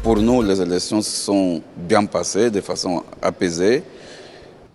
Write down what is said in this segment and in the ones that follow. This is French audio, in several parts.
pour nous, les élections se sont bien passées de façon apaisée.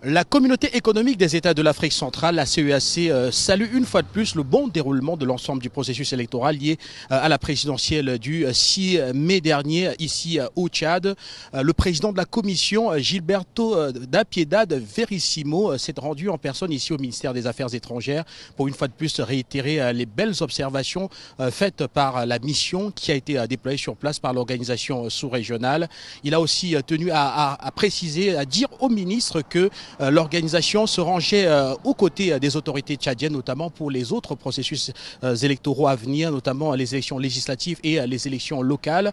La communauté économique des États de l'Afrique centrale, la CEAC, salue une fois de plus le bon déroulement de l'ensemble du processus électoral lié à la présidentielle du 6 mai dernier ici au Tchad. Le président de la commission, Gilberto da Piedade Verissimo, s'est rendu en personne ici au ministère des Affaires étrangères pour une fois de plus réitérer les belles observations faites par la mission qui a été déployée sur place par l'organisation sous-régionale. Il a aussi tenu à préciser, à dire au ministre que l'organisation se rangeait aux côtés des autorités tchadiennes, notamment pour les autres processus électoraux à venir, notamment les élections législatives et les élections locales.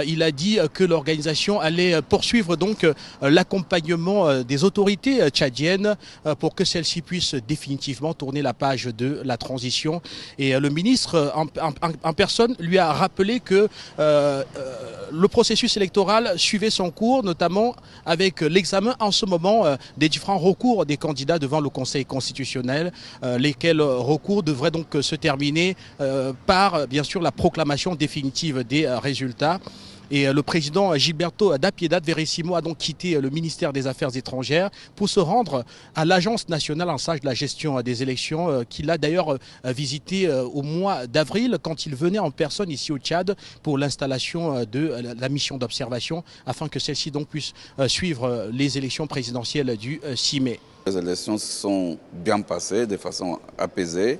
Il a dit que l'organisation allait poursuivre donc l'accompagnement des autorités tchadiennes pour que celles-ci puissent définitivement tourner la page de la transition. Et le ministre en personne lui a rappelé que le processus électoral suivait son cours, notamment avec l'examen en ce moment des différents recours des candidats devant le Conseil constitutionnel, lesquels recours devraient donc se terminer par, bien sûr, la proclamation définitive des résultats. Et le président Gilberto da Piedade Verissimo a donc quitté le ministère des Affaires étrangères pour se rendre à l'Agence nationale en charge de la gestion des élections, qu'il a d'ailleurs visité au mois d'avril quand il venait en personne ici au Tchad pour l'installation de la mission d'observation afin que celle-ci donc puisse suivre les élections présidentielles du 6 mai. Les élections se sont bien passées de façon apaisée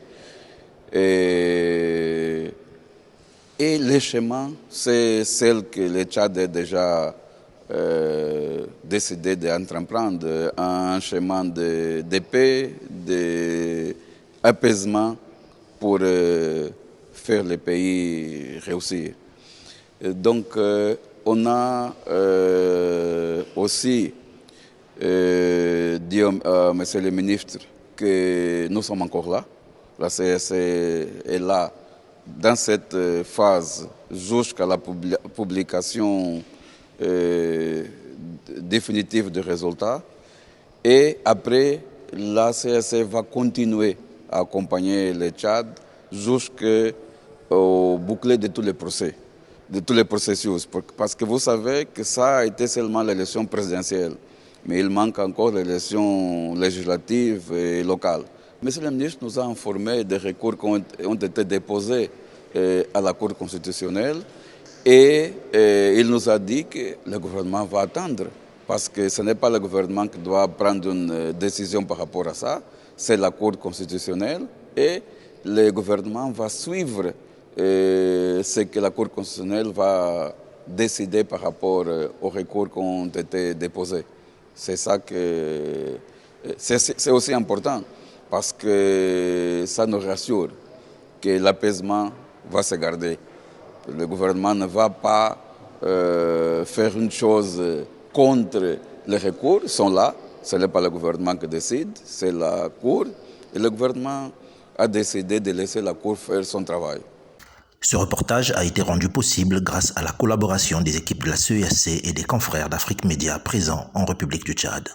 et le chemin, c'est celle que le Tchad a déjà décidé d'entreprendre, un chemin de paix, d'apaisement pour faire le pays réussir. Et donc, on a aussi dit à Monsieur le ministre que nous sommes encore là. La CEAC est là dans cette phase jusqu'à la publication définitive des résultats. Et après, la CEAC va continuer à accompagner le Tchad jusqu'au boucler de tous les procès, de tous les processus. Parce que vous savez que ça a été seulement l'élection présidentielle, mais il manque encore l'élection législative et locale. Monsieur le ministre nous a informé des recours qui ont été déposés à la Cour constitutionnelle et il nous a dit que le gouvernement va attendre parce que ce n'est pas le gouvernement qui doit prendre une décision par rapport à ça, c'est la Cour constitutionnelle et le gouvernement va suivre ce que la Cour constitutionnelle va décider par rapport aux recours qui ont été déposés. C'est ça que c'est aussi important. Parce que ça nous rassure que l'apaisement va se garder. Le gouvernement ne va pas faire une chose contre les recours, ils sont là, ce n'est pas le gouvernement qui décide, c'est la Cour. Et le gouvernement a décidé de laisser la Cour faire son travail. Ce reportage a été rendu possible grâce à la collaboration des équipes de la CEAC et des confrères d'Afrique Média présents en République du Tchad.